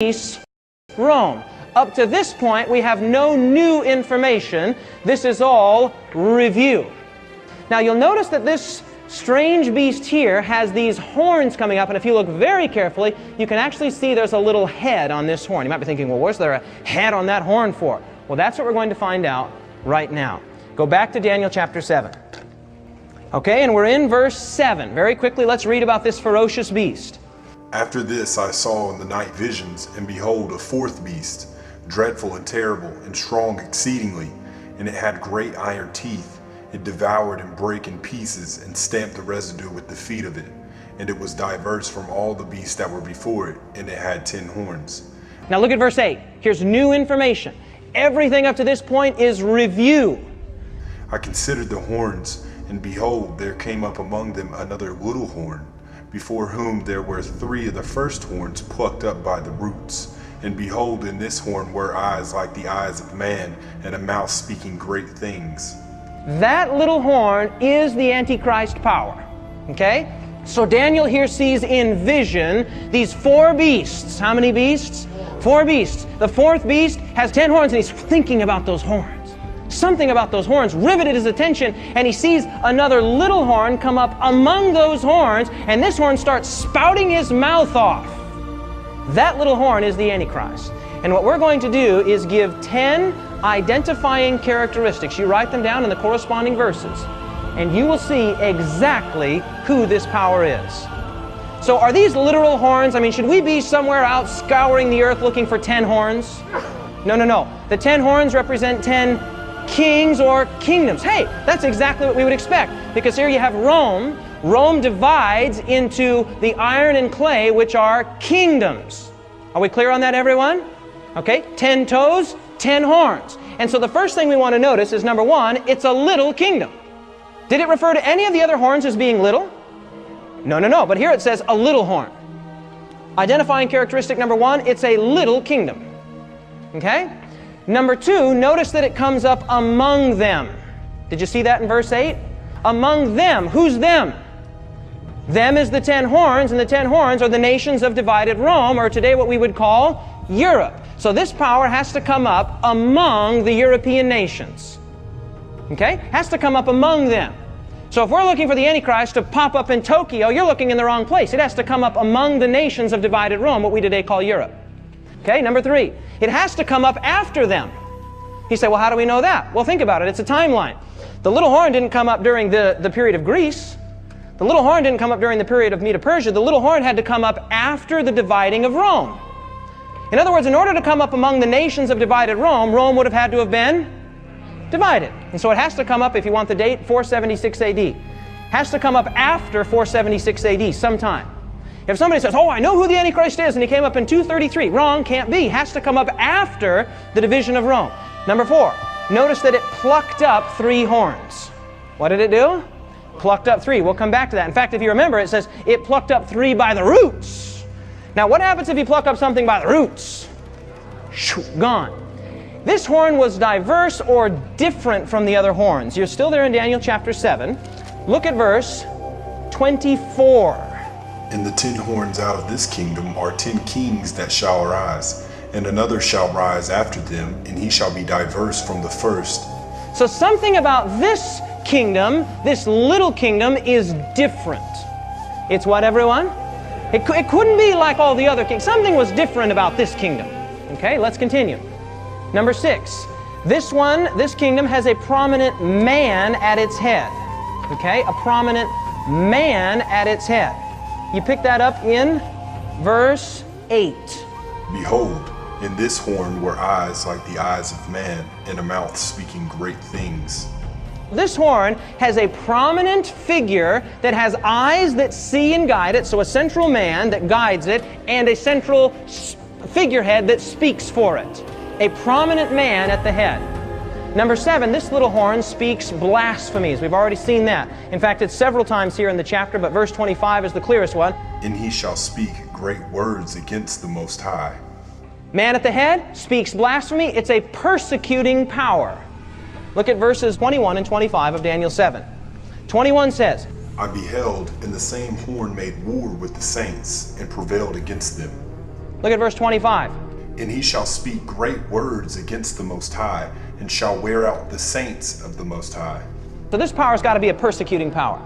beasts, Rome. Up to this point, we have no new information. This is all review. Now, you'll notice that this strange beast here has these horns coming up, and if you look very carefully, you can actually see there's a little head on this horn. You might be thinking, well, what's there a head on that horn for? Well, that's what we're going to find out right now. Go back to Daniel chapter 7. Okay, and we're in verse 7. Very quickly, let's read about this ferocious beast. After this I saw in the night visions, and behold, a fourth beast, dreadful and terrible, and strong exceedingly, and it had great iron teeth. It devoured and brake in pieces, and stamped the residue with the feet of it. And it was diverse from all the beasts that were before it, and it had 10 horns. Now look at verse 8. Here's new information. Everything up to this point is review. I considered the horns, and behold, there came up among them another little horn, before whom there were 3 of the first horns plucked up by the roots. And behold, in this horn were eyes like the eyes of man, and a mouth speaking great things. That little horn is the antichrist power. Okay? So Daniel here sees in vision these 4 beasts. How many beasts? 4 beasts. The 4th beast has 10 horns, and he's thinking about those horns. Something about those horns riveted his attention, and he sees another little horn come up among those horns, and this horn starts spouting his mouth off. That little horn is the Antichrist. And what we're going to do is give 10 identifying characteristics. You write them down in the corresponding verses, and you will see exactly who this power is. So are these literal horns? I mean, should we be somewhere out scouring the earth looking for 10 horns? No, no, no. The 10 horns represent 10 kings or kingdoms. Hey, that's exactly what we would expect, because here you have Rome. Rome divides into the iron and clay, which are kingdoms. Are we clear on that, everyone? Okay, 10 toes, 10 horns. And so the first thing we want to notice is, number 1, it's a little kingdom. Did it refer to any of the other horns as being little? No, no, no, but here it says a little horn. Identifying characteristic number 1, it's a little kingdom. Okay? Number 2, notice that it comes up among them. Did you see that in verse 8? Among them. Who's them? Them is the 10 horns, and the 10 horns are the nations of divided Rome, or today what we would call Europe. So this power has to come up among the European nations. Okay? Has to come up among them. So if we're looking for the Antichrist to pop up in Tokyo, you're looking in the wrong place. It has to come up among the nations of divided Rome, what we today call Europe. Okay, number 3, it has to come up after them. You say, well, how do we know that? Well, think about it. It's a timeline. The little horn didn't come up during the period of Greece. The little horn didn't come up during the period of Medo-Persia. The little horn had to come up after the dividing of Rome. In other words, in order to come up among the nations of divided Rome, Rome would have had to have been divided. And so it has to come up, if you want the date, 476 AD. Has to come up after 476 AD sometime. If somebody says, oh, I know who the Antichrist is, and he came up in 233, wrong, can't be. Has to come up after the division of Rome. Number 4, notice that it plucked up 3 horns. What did it do? Plucked up 3. We'll come back to that. In fact, if you remember, it says it plucked up 3 by the roots. Now, what happens if you pluck up something by the roots? Shoo, gone. This horn was diverse or different from the other horns. You're still there in Daniel chapter 7. Look at verse 24. And the 10 horns out of this kingdom are 10 kings that shall arise, and another shall rise after them, and he shall be diverse from the first. So something about this kingdom, this little kingdom, is different. It's what, everyone? It couldn't be like all the other kings. Something was different about this kingdom. Okay, let's continue. Number 6. This kingdom has a prominent man at its head. Okay, a prominent man at its head. You pick that up in verse 8. Behold, in this horn were eyes like the eyes of man, and a mouth speaking great things. This horn has a prominent figure that has eyes that see and guide it, so a central man that guides it, and a central figurehead that speaks for it. A prominent man at the head. Number 7, this little horn speaks blasphemies. We've already seen that. In fact, it's several times here in the chapter, but verse 25 is the clearest one. And he shall speak great words against the Most High. Man at the head speaks blasphemy. It's a persecuting power. Look at verses 21 and 25 of Daniel 7. 21 says, I beheld, and the same horn made war with the saints, and prevailed against them. Look at verse 25. And he shall speak great words against the Most High, and shall wear out the saints of the Most High. So this power's got to be a persecuting power.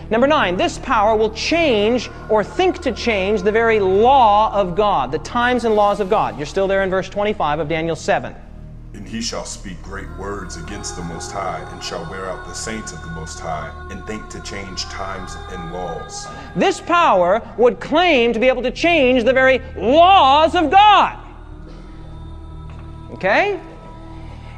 Number 9, this power will change or think to change the very law of God, the times and laws of God. You're still there in verse 25 of Daniel 7. And he shall speak great words against the Most High, and shall wear out the saints of the Most High, and think to change times and laws. This power would claim to be able to change the very laws of God. Okay?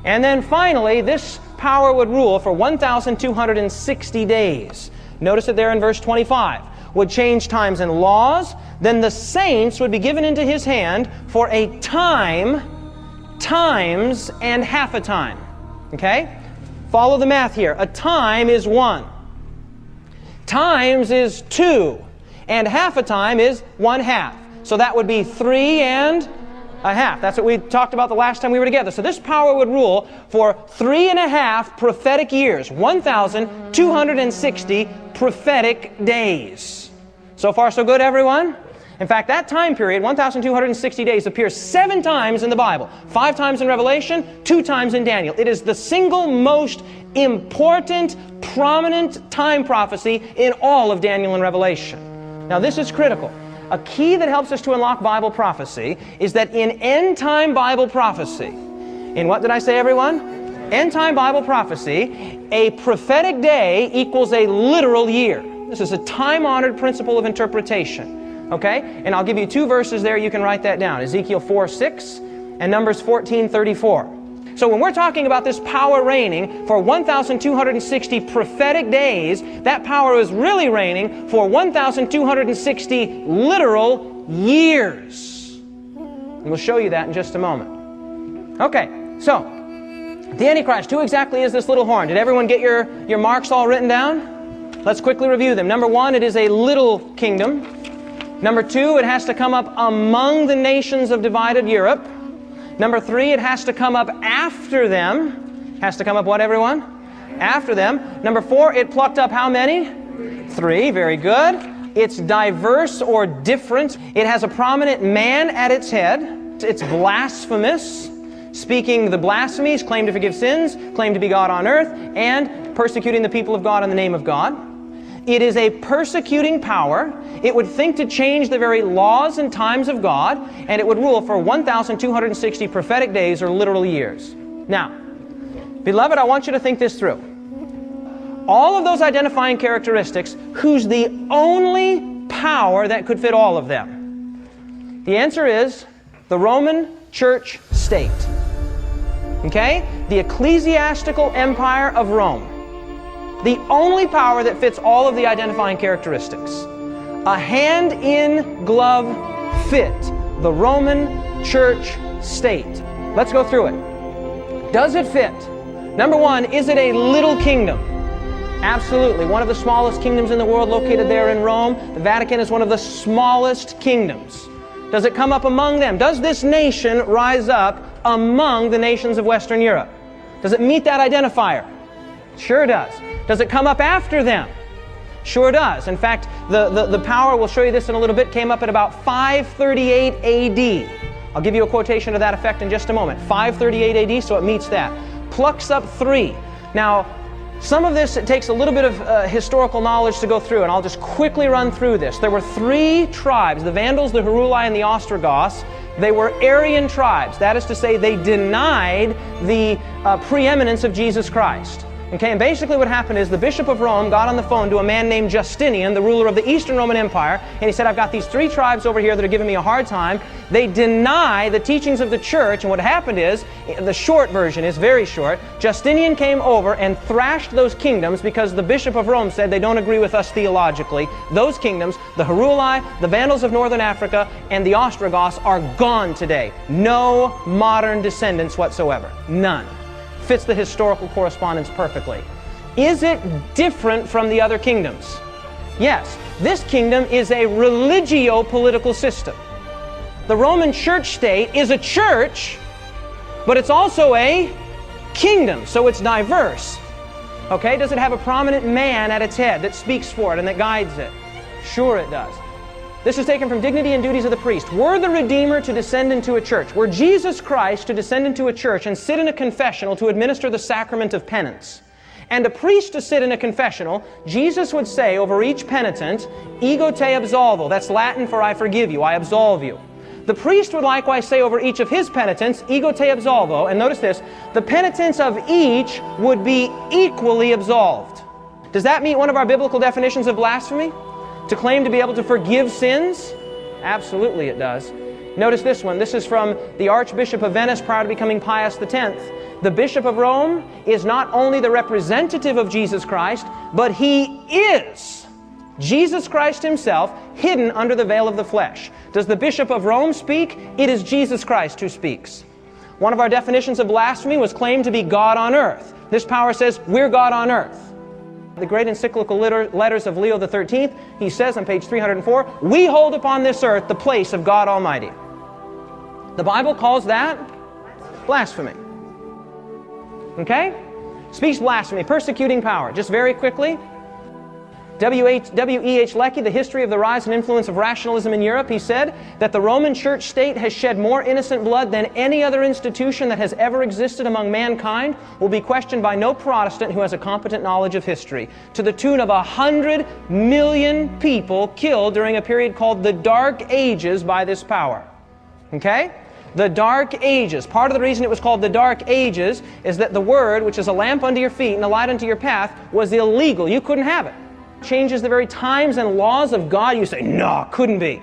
And then finally, this power would rule for 1,260 days. Notice it there in verse 25. Would change times and laws. Then the saints would be given into his hand for a time, times, and half a time. Okay? Follow the math here. A time is 1. Times is 2. And half a time is 1/2. So that would be 3 and a half. That's what we talked about the last time we were together. So this power would rule for 3.5 prophetic years, 1,260 prophetic days. So far, so good, everyone? In fact, that time period, 1,260 days, appears 7 times in the Bible. 5 times in Revelation, 2 times in Daniel. It is the single most important, prominent time prophecy in all of Daniel and Revelation. Now, this is critical. A key that helps us to unlock Bible prophecy is that in end-time Bible prophecy, in what did I say, everyone? End-time Bible prophecy, a prophetic day equals a literal year. This is a time-honored principle of interpretation. Okay? And I'll give you 2 verses there. You can write that down. Ezekiel 4:6 and Numbers 14:34. So when we're talking about this power reigning for 1,260 prophetic days, that power is really reigning for 1,260 literal years. And we'll show you that in just a moment. Okay, so the Antichrist, who exactly is this little horn? Did everyone get your marks all written down? Let's quickly review them. Number 1, it is a little kingdom. Number 2, it has to come up among the nations of divided Europe. Number 3, it has to come up after them. Has to come up what, everyone? After them. Number 4, it plucked up how many? 3, very good. It's diverse or different. It has a prominent man at its head. It's blasphemous, speaking the blasphemies, claim to forgive sins, claim to be God on earth, and persecuting the people of God in the name of God. It is a persecuting power. It would think to change the very laws and times of God, and it would rule for 1,260 prophetic days or literal years. Now, beloved, I want you to think this through. All of those identifying characteristics, who's the only power that could fit all of them? The answer is the Roman Church state. Okay? The ecclesiastical empire of Rome. The only power that fits all of the identifying characteristics. A hand-in-glove fit. The Roman Church state. Let's go through it. Does it fit? Number 1, is it a little kingdom? Absolutely. One of the smallest kingdoms in the world located there in Rome. The Vatican is one of the smallest kingdoms. Does it come up among them? Does this nation rise up among the nations of Western Europe? Does it meet that identifier? Sure does. Does it come up after them? Sure does. In fact, the power, we'll show you this in a little bit, came up at about 538 AD. I'll give you a quotation to that effect in just a moment. 538 AD, so it meets that. Plucks up 3. Now, some of this, it takes a little bit of historical knowledge to go through, and I'll just quickly run through this. There were 3 tribes, the Vandals, the Heruli, and the Ostrogoths. They were Arian tribes. That is to say, they denied the preeminence of Jesus Christ. Okay, and basically what happened is the Bishop of Rome got on the phone to a man named Justinian, the ruler of the Eastern Roman Empire, and he said, I've got these 3 tribes over here that are giving me a hard time. They deny the teachings of the church, and what happened is, the short version is very short, Justinian came over and thrashed those kingdoms because the Bishop of Rome said they don't agree with us theologically. Those kingdoms, the Heruli, the Vandals of Northern Africa, and the Ostrogoths are gone today. No modern descendants whatsoever. None. Fits the historical correspondence perfectly. Is it different from the other kingdoms? Yes. This kingdom is a religio-political system. The Roman Church state is a church, but it's also a kingdom, so it's diverse. Okay, does it have a prominent man at its head that speaks for it and that guides it? Sure it does. This is taken from Dignity and Duties of the Priest. Were the Redeemer to descend into a church, were Jesus Christ to descend into a church and sit in a confessional to administer the sacrament of penance, and a priest to sit in a confessional, Jesus would say over each penitent, ego te absolvo. That's Latin for I forgive you, I absolve you. The priest would likewise say over each of his penitents, ego te absolvo, and notice this, the penitents of each would be equally absolved. Does that meet one of our biblical definitions of blasphemy? To claim to be able to forgive sins? Absolutely it does. Notice this one. This is from the Archbishop of Venice prior to becoming Pius X. The Bishop of Rome is not only the representative of Jesus Christ, but he is Jesus Christ himself hidden under the veil of the flesh. Does the Bishop of Rome speak? It is Jesus Christ who speaks. One of our definitions of blasphemy was claimed to be God on earth. This power says we're God on earth. The great encyclical letters of Leo XIII, he says on page 304, we hold upon this earth the place of God Almighty. The Bible calls that blasphemy. Okay? Speech blasphemy, persecuting power. Just very quickly, W.E.H. Lecky, The History of the Rise and Influence of Rationalism in Europe, he said that the Roman Church state has shed more innocent blood than any other institution that has ever existed among mankind, will be questioned by no Protestant who has a competent knowledge of history, to the tune of 100 million people killed during a period called the Dark Ages by this power. Okay? The Dark Ages. Part of the reason it was called the Dark Ages is that the Word, which is a lamp unto your feet and a light unto your path, was illegal. You couldn't have it. Changes the very times and laws of God. You say, no, couldn't be.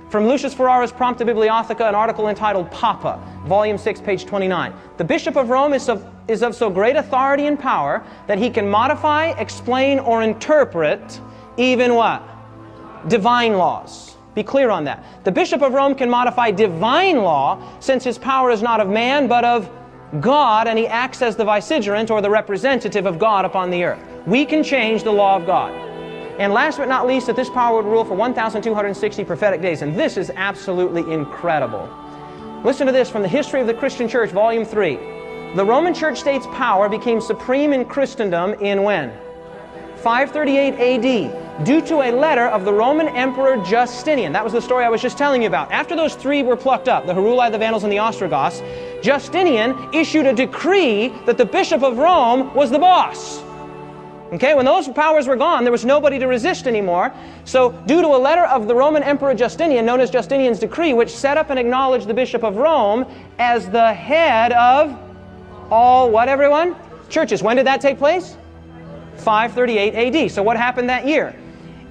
From Lucius Ferrara's Prompta Bibliotheca, an article entitled Papa, Volume 6, page 29. The Bishop of Rome is of so great authority and power that he can modify, explain, or interpret even what? Divine laws. Be clear on that. The Bishop of Rome can modify divine law since his power is not of man but of God, and he acts as the vicegerent or the representative of God upon the earth. We can change the law of God. And last but not least, that this power would rule for 1,260 prophetic days. And this is absolutely incredible. Listen to this from the History of the Christian Church, Volume 3. The Roman Church state's power became supreme in Christendom in when? 538 A.D. due to a letter of the Roman Emperor Justinian. That was the story I was just telling you about. After those three were plucked up, the Heruli, the Vandals, and the Ostrogoths, Justinian issued a decree that the Bishop of Rome was the boss. Okay, when those powers were gone, there was nobody to resist anymore. So, due to a letter of the Roman Emperor Justinian, known as Justinian's decree, which set up and acknowledged the Bishop of Rome as the head of all, what everyone? Churches. When did that take place? 538 A.D. So what happened that year?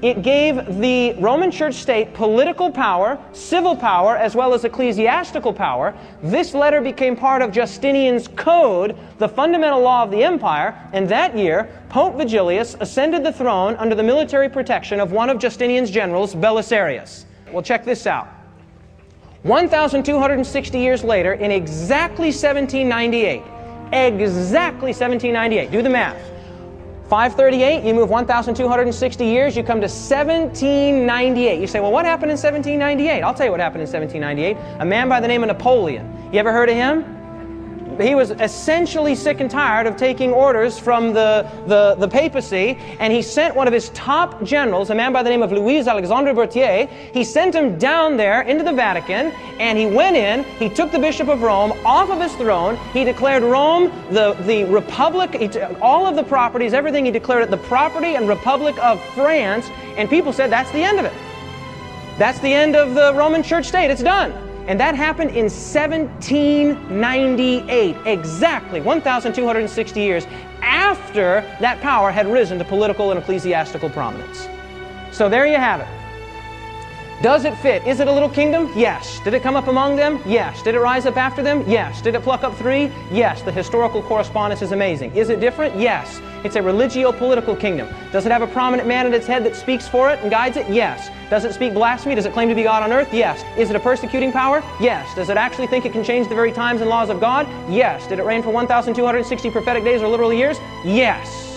It gave the Roman Church state political power, civil power, as well as ecclesiastical power. This letter became part of Justinian's code, the fundamental law of the empire, and that year, Pope Vigilius ascended the throne under the military protection of one of Justinian's generals, Belisarius. Well, check this out. 1,260 years later, in exactly 1798, do the math. 538, you move 1,260 years, you come to 1798. You say, well, what happened in 1798? I'll tell you what happened in 1798. A man by the name of Napoleon. You ever heard of him? He was essentially sick and tired of taking orders from the papacy, and he sent one of his top generals, a man by the name of Louis Alexandre Berthier. He sent him down there into the Vatican, and he went in, he took the Bishop of Rome off of his throne, he declared Rome the Republic, all of the properties, everything, he declared it the property and Republic of France, and people said, that's the end of it. That's the end of the Roman Church state, it's done. And that happened in 1798, exactly 1,260 years after that power had risen to political and ecclesiastical prominence. So there you have it. Does it fit? Is it a little kingdom? Yes. Did it come up among them? Yes. Did it rise up after them? Yes. Did it pluck up three? Yes. The historical correspondence is amazing. Is it different? Yes. It's a religio-political kingdom. Does it have a prominent man at its head that speaks for it and guides it? Yes. Does it speak blasphemy? Does it claim to be God on earth? Yes. Is it a persecuting power? Yes. Does it actually think it can change the very times and laws of God? Yes. Did it reign for 1,260 prophetic days or literal years? Yes.